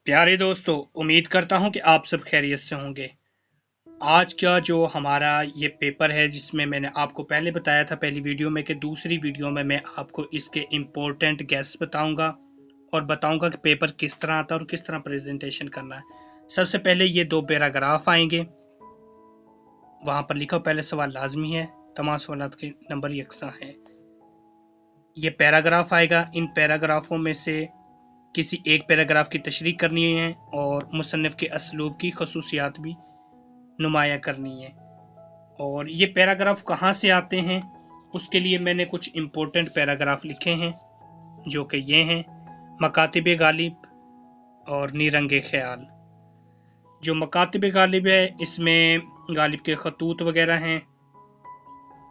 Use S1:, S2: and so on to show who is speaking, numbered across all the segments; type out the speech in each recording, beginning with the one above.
S1: प्यारे दोस्तों, उम्मीद करता हूं कि आप सब खैरियत से होंगे। आज का जो हमारा ये पेपर है, जिसमें मैंने आपको पहले बताया था पहली वीडियो में कि दूसरी वीडियो में मैं आपको इसके इम्पोर्टेंट गेस बताऊंगा और बताऊंगा कि पेपर किस तरह आता है और किस तरह प्रेजेंटेशन करना है। सबसे पहले ये दो पैराग्राफ आएंगे, वहां पर लिखा पहले सवाल लाजमी है, तमाम सवालात के नंबर यकसा है। ये पैराग्राफ आएगा, इन पैराग्राफों में से किसी एक पैराग्राफ की तशरीह करनी है और मुसन्निफ के असलूब की खसूसियात भी नुमाया करनी है। और ये पैराग्राफ कहाँ से आते हैं, उसके लिए मैंने कुछ इम्पोर्टेंट पैराग्राफ लिखे हैं, जो कि ये हैं मकातिब गालिब और नीरंगे ख्याल। जो मकातिब गालिब है, इसमें गालिब के खतूत वगैरह हैं,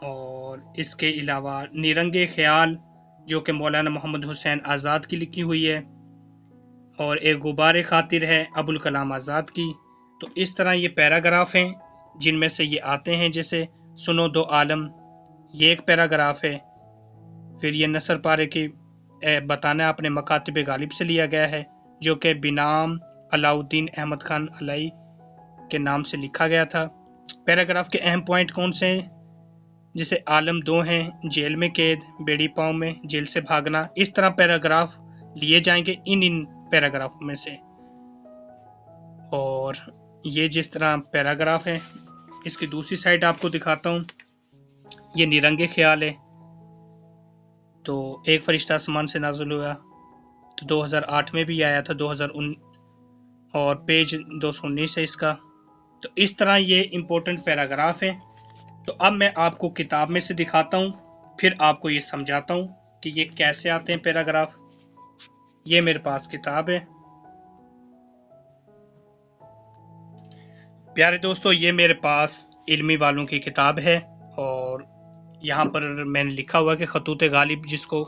S1: और इसके अलावा नीरंगे ख्याल जो कि मौलाना मोहम्मद हुसैन आज़ाद की लिखी हुई है, और एक गुबार खातिर है अबुल कलाम आज़ाद की। तो इस तरह ये पैराग्राफ हैं जिनमें से ये आते हैं, जैसे सुनो दो आलम, ये एक पैराग्राफ है। फिर ये नसर पारे की बताना अपने मकातिब गालिब से लिया गया है, जो कि बिनाम अलाउद्दीन अहमद खान अलाई के नाम से लिखा गया था। पैराग्राफ के अहम पॉइंट कौन से हैं? जैसे आलम दो हैं, जेल में कैद, बेड़ी पाँव में, जेल से भागना। इस तरह पैराग्राफ लिए जाएंगे इन पैराग्राफों में से। और ये जिस तरह पैराग्राफ है, इसकी दूसरी साइड आपको दिखाता हूँ। ये निरंगे ख्याल है। तो एक फरिश्ता आसमान से नाज़िल हुआ, तो 2008 में भी आया था, 2019, और पेज 219 है इसका। तो इस तरह ये इम्पोर्टेंट पैराग्राफ है। तो अब मैं आपको किताब में से दिखाता हूँ, फिर आपको ये समझाता हूँ कि ये कैसे आते हैं पैराग्राफ। ये मेरे पास किताब है। प्यारे दोस्तों, ये मेरे पास इल्मी वालों की किताब है, और यहाँ पर मैंने लिखा हुआ कि खतूत गालिब, जिसको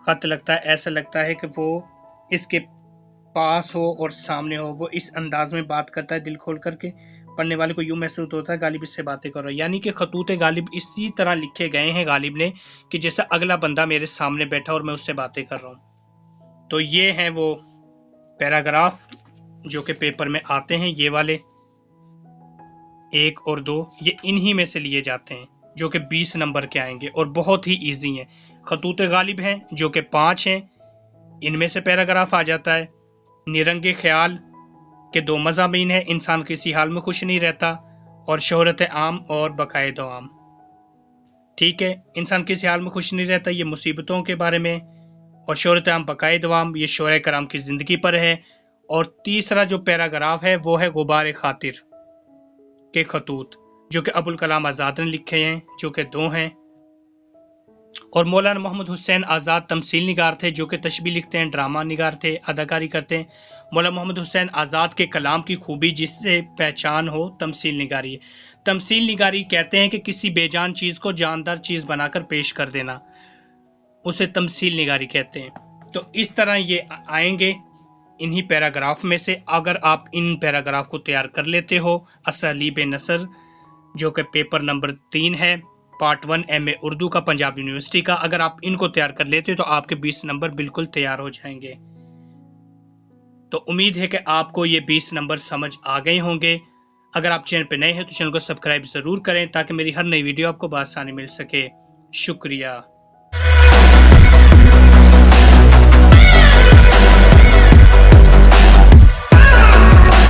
S1: खत लगता है ऐसा लगता है कि वो इसके पास हो और सामने हो, वो इस अंदाज में बात करता है, दिल खोल करके पढ़ने वाले को यूँ महसूस होता है गालिब इससे बातें कर रहा है। यानी कि खतूत गालिब इसी तरह लिखे गए हैं गालिब ने कि जैसा अगला बंदा मेरे सामने बैठा और मैं उससे बातें कर रहा हूँ। तो ये हैं वो पैराग्राफ जो कि पेपर में आते हैं। ये वाले 1 और 2 ये इन्हीं में से लिए जाते हैं, जो कि 20 नंबर के आएंगे और बहुत ही इजी हैं। खतूत गालिब हैं जो कि 5 हैं, इनमें से पैराग्राफ आ जाता है। निरंगे ख्याल के 2 मज़ामीन हैं, इंसान किसी हाल में खुश नहीं रहता, और शोहरत आम और बकाए दवाम। ठीक है, इंसान किसी हाल में खुश नहीं रहता, ये मुसीबतों के बारे में, और शोहरत आम बकाए दवाम ये शोहरे कराम की ज़िंदगी पर है। और तीसरा जो पैराग्राफ है वो है गुबार खातिर के खतूत, जो कि अबुल कलाम आज़ाद ने लिखे हैं, जो कि 2 हैं। और मौलाना मोहम्मद हुसैन आज़ाद तमसील निगार थे, जो कि तशबीह लिखते हैं, ड्रामा निगार थे, अदाकारी करते हैं। मौलाना मोहम्मद हुसैन आज़ाद के कलाम की खूबी जिससे पहचान हो, तमसील निगारी है। तमसील निगारी कहते हैं कि किसी बेजान चीज़ को जानदार चीज़ बनाकर पेश कर देना, उसे तमसील निगारी कहते हैं। तो इस तरह ये आएंगे इन्हीं पैराग्राफ में से। अगर आप इन पैराग्राफ को तैयार कर लेते हो, असलीब नसर जो कि पेपर नंबर 3 है, पार्ट 1 MA उर्दू का, पंजाब यूनिवर्सिटी का, अगर आप इनको तैयार कर लेते हो तो आपके 20 नंबर बिल्कुल तैयार हो जाएंगे। तो उम्मीद है कि आपको ये 20 नंबर समझ आ गए होंगे। अगर आप चैनल पर नए हैं तो चैनल को सब्सक्राइब ज़रूर करें ताकि मेरी हर नई वीडियो आपको बआसानी मिल सके। शुक्रिया।